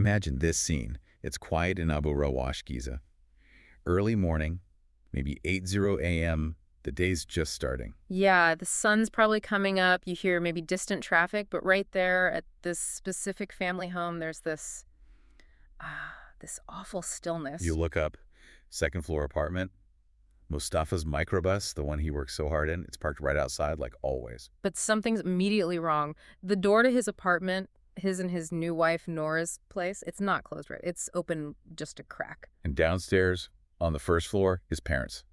Imagine this scene. It's quiet in Abu Rawash, Giza. Early morning, maybe 8:00 a.m. The day's just starting. Yeah, the sun's probably coming up. You hear maybe distant traffic, but right there at this specific family home, there's this awful You stillness. look up, second floor apartment. Mostafa's microbus, the one he works so hard in, it's parked right outside like always. But something's immediately wrong. The door to his apartment, his and his new wife Nora's place, it's not closed right. It's open just a crack. And downstairs, on the first floor, his parents.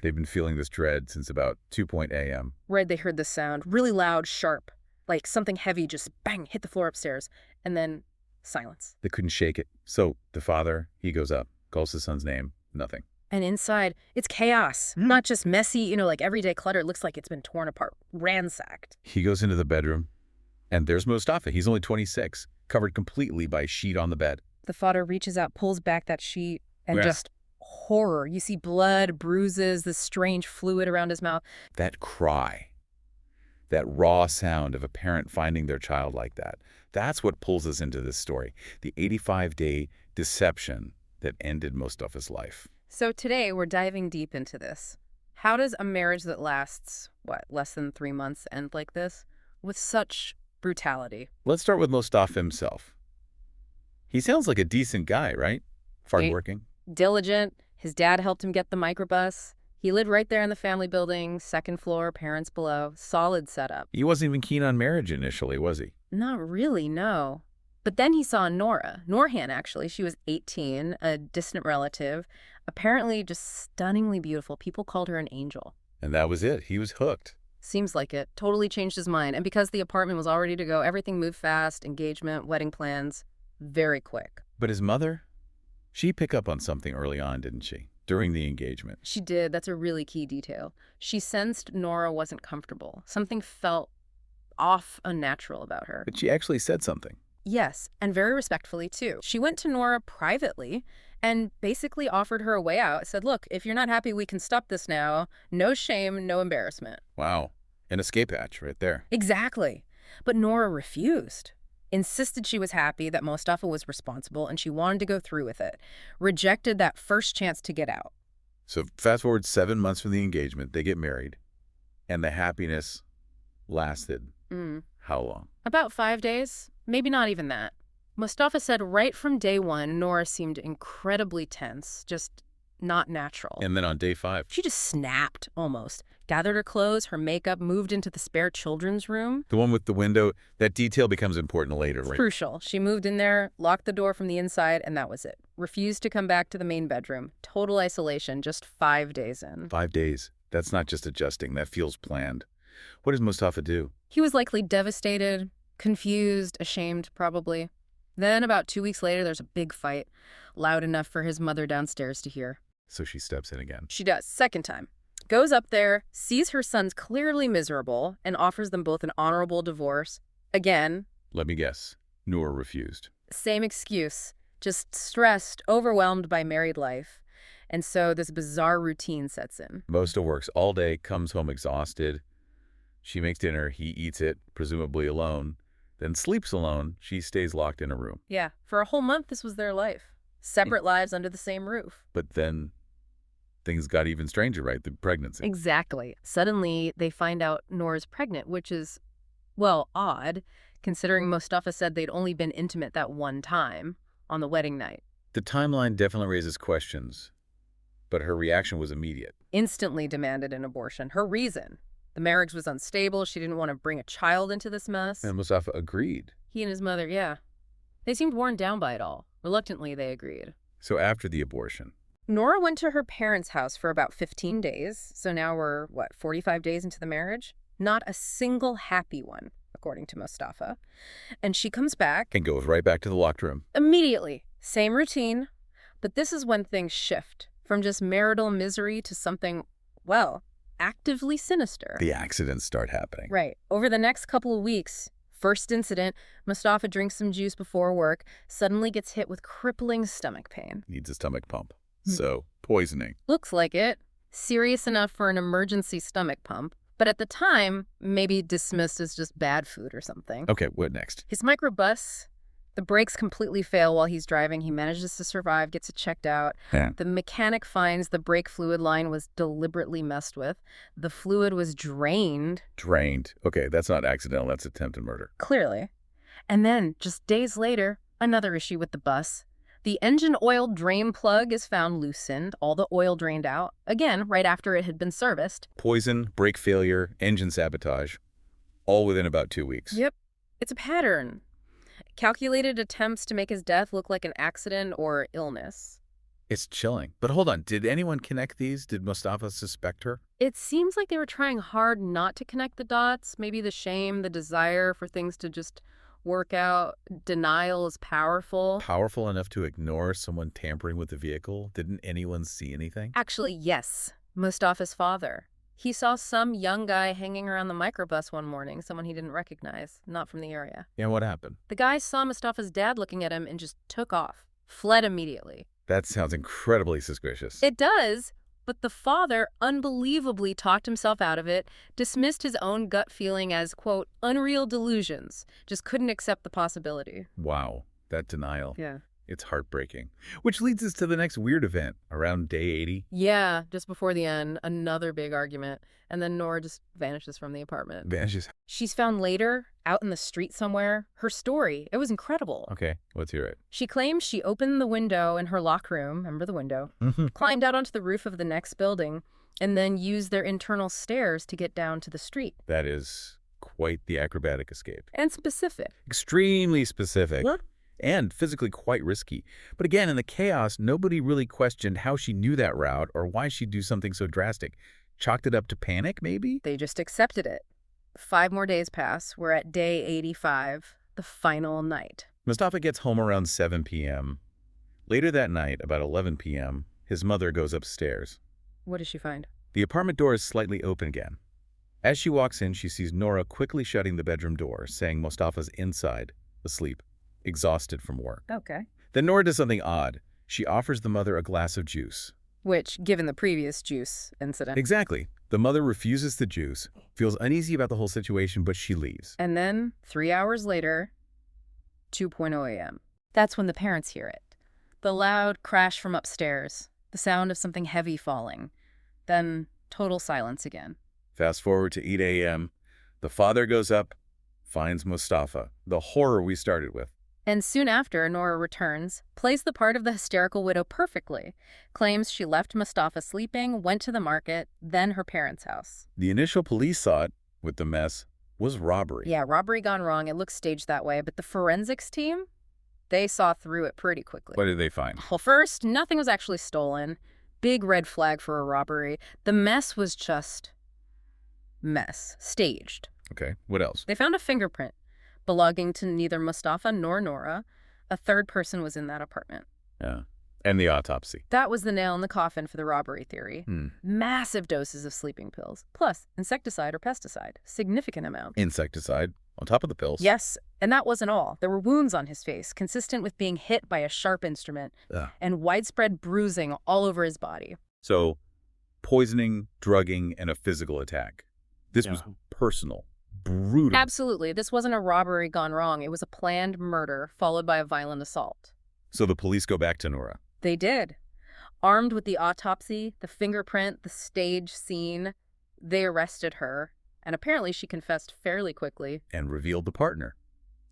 They've been feeling this dread since about 2 a.m. Right, they heard the sound, really loud, sharp, like something heavy just bang, hit the floor upstairs, and then silence. They couldn't shake it. So the father, he goes up, calls his son's name, nothing. And inside, it's chaos. Not just messy, like everyday clutter. It looks like it's been torn apart, ransacked. He goes into the bedroom, and there's Mostafa. He's only 26, covered completely by a sheet on the bed. The father reaches out, pulls back that sheet, and Yeah. just horror. You see blood, bruises, this strange fluid around his mouth. That cry, that raw sound of a parent finding their child like that, that's what pulls us into this story. The 85-day deception that ended Mostafa's life. So today, we're diving deep into this. How does a marriage that lasts, less than 3 months end like this? With such brutality. Let's start with Mostafa himself. He sounds like a decent guy, right? Hardworking. Diligent. His dad helped him get the microbus. He lived right there in the family building, second floor, parents below. Solid setup. He wasn't even keen on marriage initially, was he? Not really, no. But then he saw Noura. Nourhan, actually. She was 18, a distant relative. Apparently just stunningly beautiful. People called her an angel. And that was it. He was hooked. Seems like it. Totally changed his mind. And because the apartment was all ready to go, everything moved fast. Engagement, wedding plans, very quick. But his mother, she picked up on something early on, didn't she? During the engagement. She did. That's a really key detail. She sensed Noura wasn't comfortable. Something felt off, unnatural about her. But she actually said something. Yes, and very respectfully, too. She went to Noura privately and basically offered her a way out. Said, look, if you're not happy, we can stop this now. No shame, no embarrassment. Wow. An escape hatch right there. Exactly. But Noura refused. Insisted she was happy, that Mostafa was responsible, and she wanted to go through with it. Rejected that first chance to get out. So fast forward 7 months from the engagement, they get married. And the happiness lasted how long? About 5 days. Maybe not even that. Mostafa said right from day one, Noura seemed incredibly tense, just not natural. And then on day 5? She just snapped, almost. Gathered her clothes, her makeup, moved into the spare children's room. The one with the window, that detail becomes important later, right? Crucial. She moved in there, locked the door from the inside, and that was it. Refused to come back to the main bedroom. Total isolation, just 5 days in. 5 days. That's not just adjusting. That feels planned. What does Mostafa do? He was likely devastated, confused, ashamed, probably. Then, about 2 weeks later, there's a big fight, loud enough for his mother downstairs to hear. So she steps in again. She does, second time. Goes up there, sees her sons clearly miserable, and offers them both an honorable divorce. Again. Let me guess. Noura refused. Same excuse. Just stressed, overwhelmed by married life. And so this bizarre routine sets in. Mosta works all day, comes home exhausted. She makes dinner, he eats it, presumably alone, then sleeps alone. She stays locked in a room. Yeah, for a whole month this was their life. Separate lives under the same roof. But then things got even stranger, right? The pregnancy. Exactly. Suddenly they find out Nora's pregnant, which is, well, odd, considering Mostafa said they'd only been intimate that one time on the wedding night. The timeline definitely raises questions, but her reaction was immediate. Instantly demanded an abortion. Her reason. The marriage was unstable. She didn't want to bring a child into this mess. And Mostafa agreed. He and his mother, yeah. They seemed worn down by it all. Reluctantly, they agreed. So after the abortion, Noura went to her parents' house for about 15 days. So now we're, 45 days into the marriage? Not a single happy one, according to Mostafa. And she comes back. and goes right back to the locked room. Immediately. Same routine. But this is when things shift. From just marital misery to something, actively sinister. The accidents start happening. Right. Over the next couple of weeks, first incident, Mostafa drinks some juice before work, suddenly gets hit with crippling stomach pain. Needs a stomach pump. So, poisoning. Looks like it. Serious enough for an emergency stomach pump. But at the time, maybe dismissed as just bad food or something. Okay, what next? His microbus, The brakes completely fail while he's driving. He manages to survive, gets it checked out. Yeah. The mechanic finds the brake fluid line was deliberately messed with. The fluid was drained. Drained. Okay, that's not accidental. That's attempted murder. Clearly. And then, just days later, another issue with the bus. The engine oil drain plug is found loosened, all the oil drained out, again, right after it had been serviced. Poison, brake failure, engine sabotage, all within about 2 weeks. Yep. It's a pattern. Calculated attempts to make his death look like an accident or illness. It's chilling. But hold on, did anyone connect these? Did Mostafa suspect her? It seems like they were trying hard not to connect the dots. Maybe the shame, the desire for things to just work out. Denial is powerful. Powerful enough to ignore someone tampering with the vehicle? Didn't anyone see anything? Actually, yes. Mostafa's father. He saw some young guy hanging around the microbus one morning, someone he didn't recognize, not from the area. Yeah, what happened? The guy saw Mostafa's dad looking at him and just took off, fled immediately. That sounds incredibly suspicious. It does, but the father unbelievably talked himself out of it, dismissed his own gut feeling as, quote, unreal delusions, just couldn't accept the possibility. Wow, that denial. Yeah. It's heartbreaking. Which leads us to the next weird event, around day 80. Yeah, just before the end, another big argument, and then Noura just vanishes from the apartment. Vanishes. She's found later, out in the street somewhere. Her story, it was incredible. Okay, let's hear it. She claims she opened the window in her locker room, remember the window, climbed out onto the roof of the next building, and then used their internal stairs to get down to the street. That is quite the acrobatic escape. And specific. Extremely specific. What? And physically quite risky. But again, in the chaos, nobody really questioned how she knew that route or why she'd do something so drastic. Chalked it up to panic, maybe? They just accepted it. 5 more days pass. We're at day 85, the final night. Mostafa gets home around 7 p.m. Later that night, about 11 p.m., his mother goes upstairs. What does she find? The apartment door is slightly open again. As she walks in, she sees Noura quickly shutting the bedroom door, saying Mostafa's inside, asleep, exhausted from work. Okay. Then Noura does something odd. She offers the mother a glass of juice. Which, given the previous juice incident. Exactly. The mother refuses the juice, feels uneasy about the whole situation, but she leaves. And then, 3 hours later, 2:00 a.m. That's when the parents hear it. The loud crash from upstairs, the sound of something heavy falling. Then, total silence again. Fast forward to 8 a.m. The father goes up, finds Mostafa, the horror we started with. And soon after, Noura returns, plays the part of the hysterical widow perfectly, claims she left Mostafa sleeping, went to the market, then her parents' house. The initial police thought, with the mess, was robbery. Yeah, robbery gone wrong. It looks staged that way. But the forensics team, they saw through it pretty quickly. What did they find? Well, first, nothing was actually stolen. Big red flag for a robbery. The mess was just mess, staged. Okay, what else? They found a fingerprint belonging to neither Mostafa nor Noura. A third person was in that apartment. Yeah. And the autopsy. That was the nail in the coffin for the robbery theory. Massive doses of sleeping pills, plus insecticide or pesticide, significant amount. Insecticide on top of the pills. Yes, and that wasn't all. There were wounds on his face, consistent with being hit by a sharp instrument, and widespread bruising all over his body. So, poisoning, drugging, and a physical attack. This was personal. Brutal. Absolutely. This wasn't a robbery gone wrong. It was a planned murder followed by a violent assault. So the police go back to Noura. They did. Armed with the autopsy, the fingerprint, the stage scene, they arrested her, and apparently she confessed fairly quickly. And revealed the partner,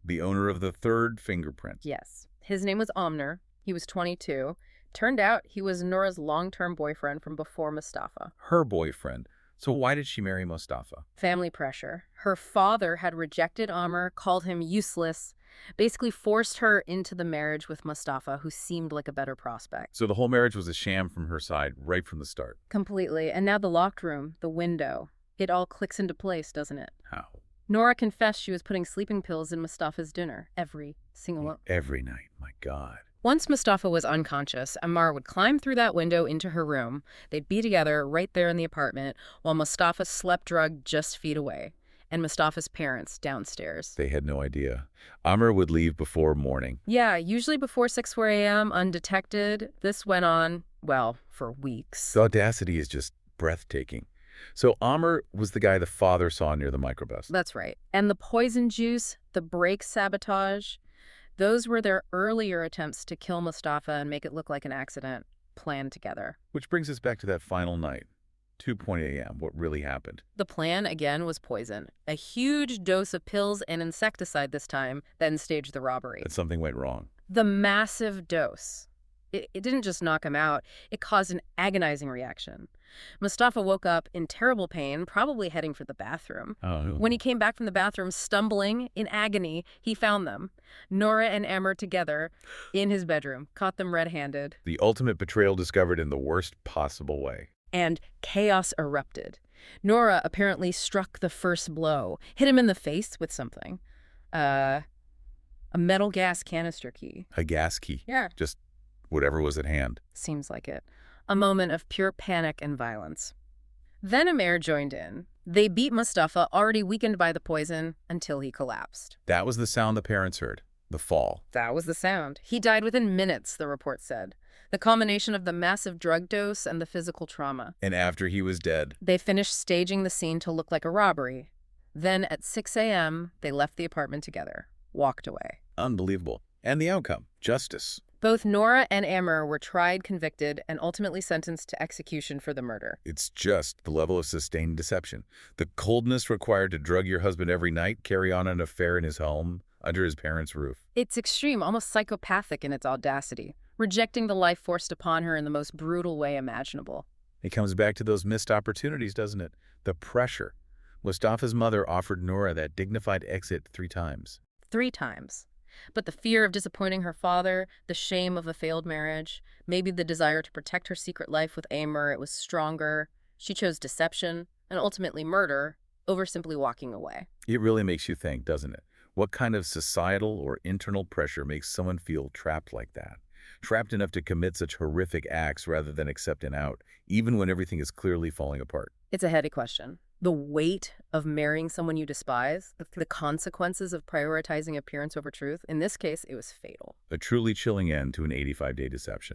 the owner of the third fingerprint. Yes. His name was Amr. He was 22. Turned out he was Noura's long-term boyfriend from before Mostafa. Her boyfriend. So why did she marry Mostafa? Family pressure. Her father had rejected Amr, called him useless, basically forced her into the marriage with Mostafa, who seemed like a better prospect. So the whole marriage was a sham from her side right from the start. Completely. And now the locked room, the window, it all clicks into place, doesn't it? How? Noura confessed she was putting sleeping pills in Mostafa's dinner every single one. Every night. My God. Once Mostafa was unconscious, Amr would climb through that window into her room. They'd be together right there in the apartment while Mostafa slept drugged just feet away, and Mostafa's parents downstairs. They had no idea. Amr would leave before morning. Yeah, usually before 4 a.m., undetected. This went on, well, for weeks. The audacity is just breathtaking. So Amr was the guy the father saw near the microbus. That's right. And the poison juice, the brake sabotage, Those were their earlier attempts to kill Mostafa and make it look like an accident, planned together. Which brings us back to that final night, 2:00 a.m., what really happened. The plan, again, was poison. A huge dose of pills and insecticide this time, then staged the robbery. That something went wrong. The massive dose. It didn't just knock him out, it caused an agonizing reaction. Mostafa woke up in terrible pain, probably heading for the bathroom. Oh. When he came back from the bathroom, stumbling in agony, he found them. Noura and Amr together in his bedroom, caught them red-handed. The ultimate betrayal discovered in the worst possible way. And chaos erupted. Noura apparently struck the first blow, hit him in the face with something. A metal gas canister key. A gas key. Yeah. Just whatever was at hand. Seems like it. A moment of pure panic and violence. Then Amr joined in. They beat Mostafa, already weakened by the poison, until he collapsed. That was the sound the parents heard. The fall. That was the sound. He died within minutes, the report said. The combination of the massive drug dose and the physical trauma. And after he was dead. They finished staging the scene to look like a robbery. Then at 6 a.m., they left the apartment together, walked away. Unbelievable. And the outcome? Justice. Both Noura and Amr were tried, convicted, and ultimately sentenced to execution for the murder. It's just the level of sustained deception. The coldness required to drug your husband every night, carry on an affair in his home, under his parents' roof. It's extreme, almost psychopathic in its audacity, rejecting the life forced upon her in the most brutal way imaginable. It comes back to those missed opportunities, doesn't it? The pressure. Mostafa's mother offered Noura that dignified exit 3 times. 3 times. But the fear of disappointing her father, the shame of a failed marriage, maybe the desire to protect her secret life with Amr, it was stronger. She chose deception and ultimately murder over simply walking away. It really makes you think, doesn't it? What kind of societal or internal pressure makes someone feel trapped like that? Trapped enough to commit such horrific acts rather than accept an out, even when everything is clearly falling apart. It's a heady question. The weight of marrying someone you despise, the consequences of prioritizing appearance over truth, in this case, it was fatal. A truly chilling end to an 85-day deception.